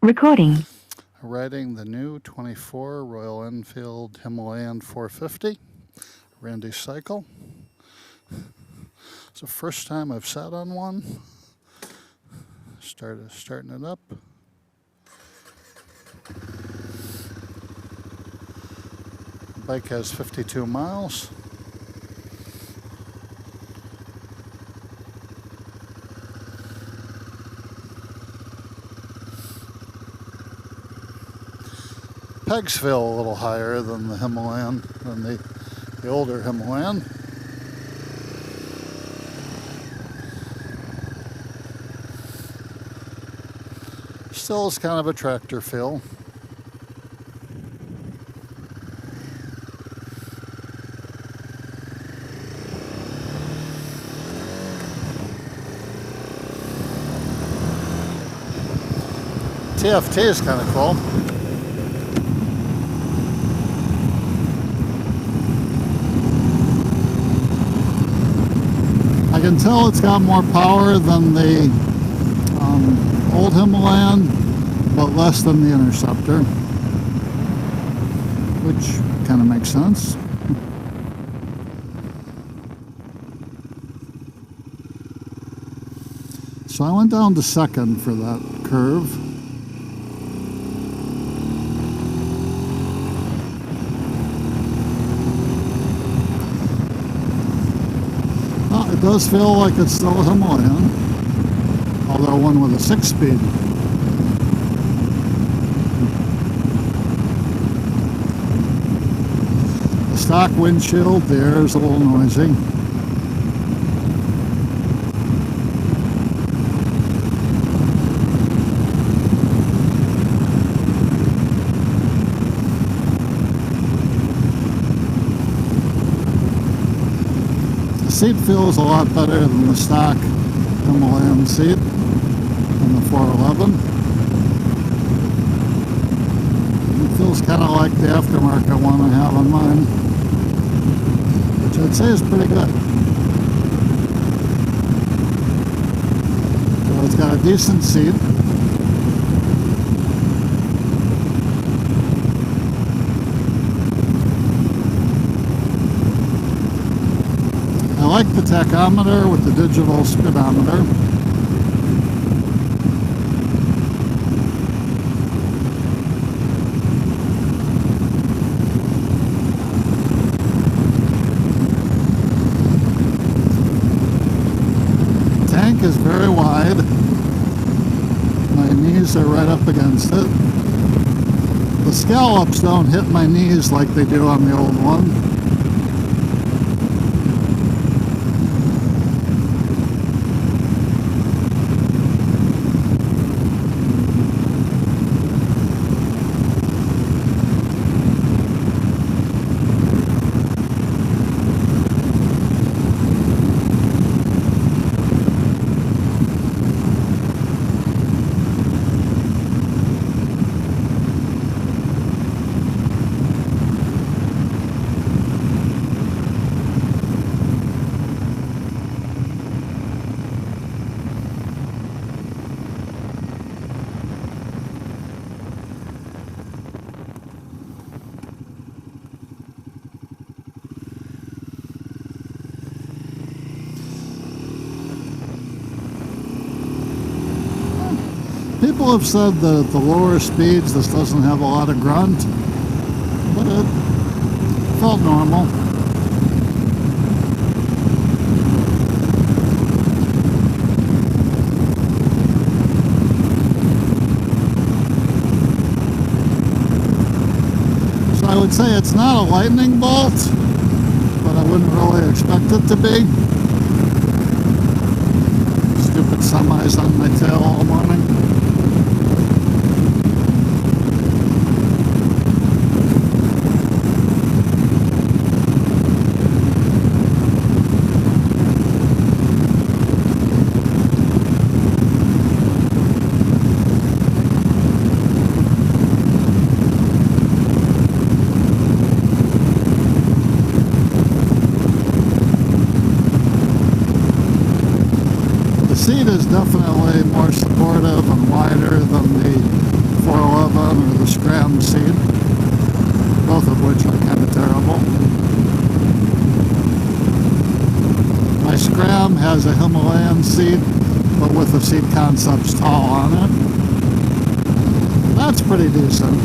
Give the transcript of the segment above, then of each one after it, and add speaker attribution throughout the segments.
Speaker 1: Recording.
Speaker 2: Riding the new 24 Royal Enfield Himalayan 450 Randy cycle. It's the first time I've sat on one. Starting it up. The bike has 52 miles. Pegs feel a little higher than the Himalayan, than the older Himalayan. Still is kind of a tractor feel. TFT is kind of cool. I can tell it's got more power than the old Himalayan, but less than the Interceptor, which kind of makes sense. So I went down to second for that curve. It does feel like it's still a Himalayan, although one with a 6-speed. The stock windshield, the air is a little noisy. The seat feels a lot better than the stock Himalayan seat in the 411. It feels kind of like the aftermarket one I have on mine, which I'd say is pretty good. So it's got a decent seat. I like the tachometer with the digital speedometer. The tank is very wide. My knees are right up against it. The scallops don't hit my knees like they do on the old one. People have said that at the lower speeds this doesn't have a lot of grunt, but it felt normal. So I would say it's not a lightning bolt, but I wouldn't really expect it to be. Stupid semis on my tail all morning. The seat is definitely more supportive and wide has a Himalayan seat, but with the seat concepts tall on it. That's pretty decent.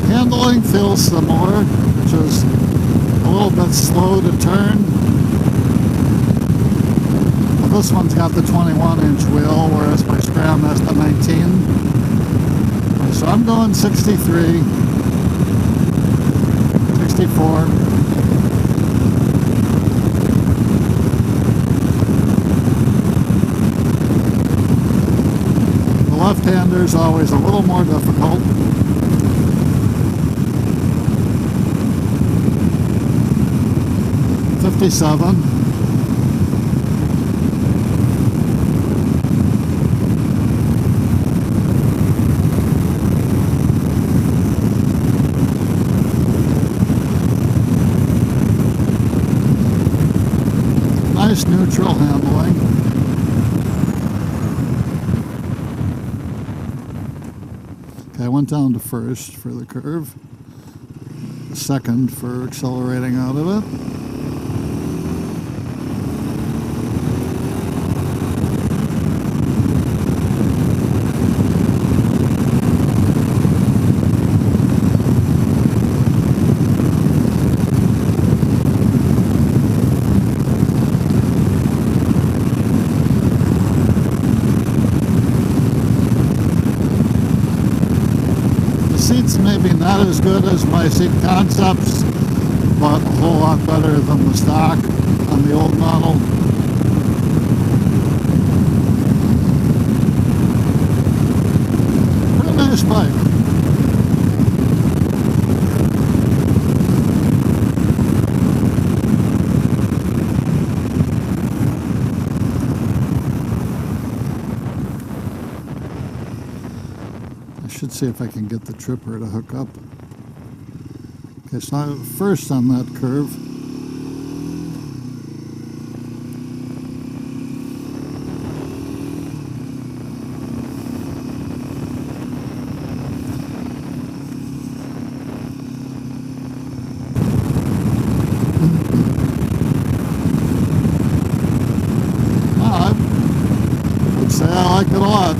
Speaker 2: Handling feels similar, which is a little bit slow to turn. Well, this one's got the 21-inch wheel, whereas my Scram has the 19. So I'm going 63, 64. The left-hander is always a little more difficult. 57. Nice neutral handling. Okay, I went down to first for the curve, second for accelerating out of it. Seats maybe not as good as my seat concepts, but a whole lot better than the stock on the old model. Pretty nice bike. Should see if I can get the tripper to hook up. Okay, so first on that curve. I would say I like it a lot.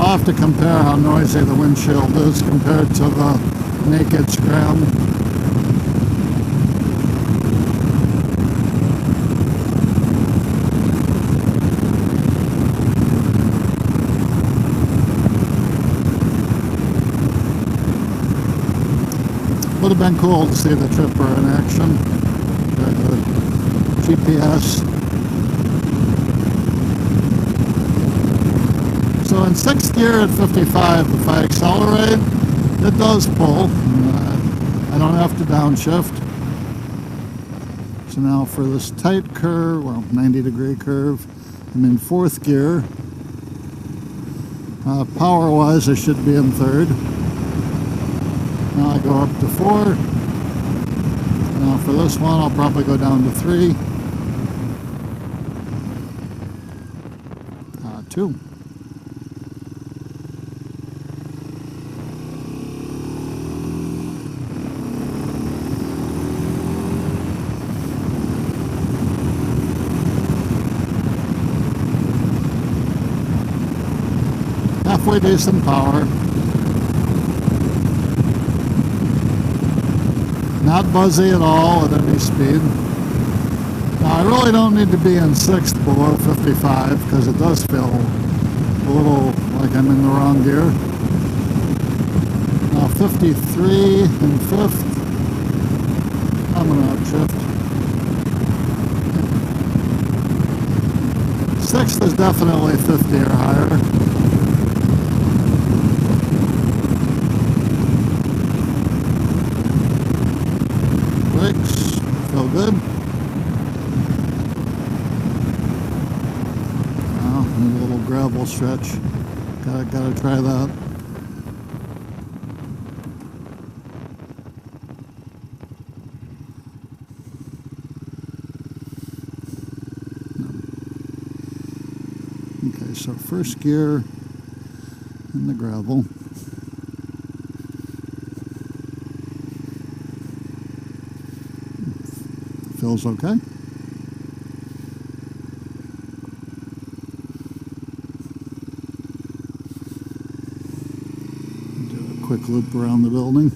Speaker 2: I'll have to compare how noisy the windshield is compared to the naked Scram. Would have been cool to see the tripper in action. The GPS. So in 6th gear at 55, if I accelerate, it does pull. I don't have to downshift. So now for this tight curve, well, 90-degree curve, I'm in 4th gear. Power-wise, I should be in 3rd. Now I go up to 4. Now for this one, I'll probably go down to 3. 2. Halfway decent power. Not buzzy at all at any speed. Now I really don't need to be in 6th below 55 because it does feel a little like I'm in the wrong gear. Now 53 in 5th. I'm going to upshift. 6th is definitely 50 or higher. Brakes feel good. gravel stretch. Gotta try that. Okay, so first gear in the gravel. Feels okay. Do a quick loop around the building.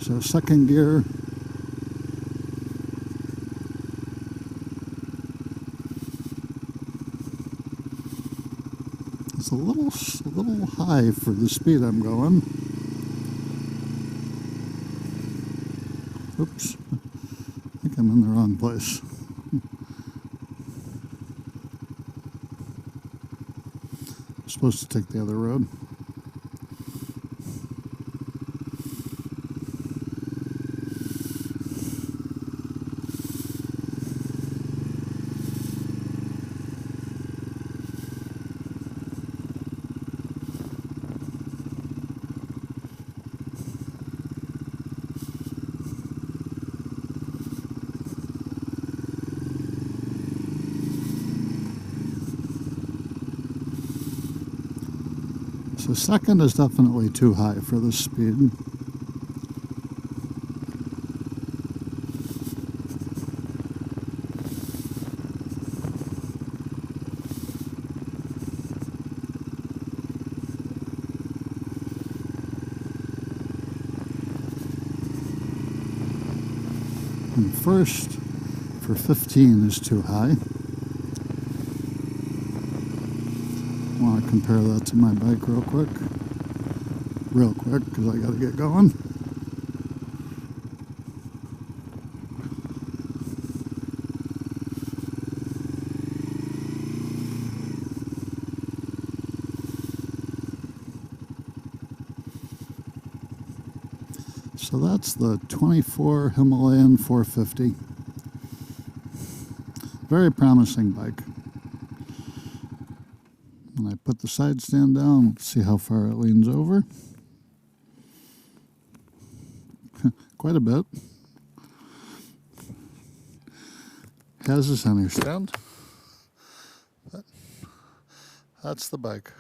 Speaker 2: So second gear. It's a little high for the speed I'm going. Oops, I think I'm in the wrong place. I'm supposed to take the other road. So second is definitely too high for this speed. And first for 15 is too high. I want to compare that to my bike real quick, because I got to get going. So that's the 24 Himalayan 450. Very promising bike. When I put the side stand down, let's see how far it leans over. Quite a bit. Has a center stand. That's the bike.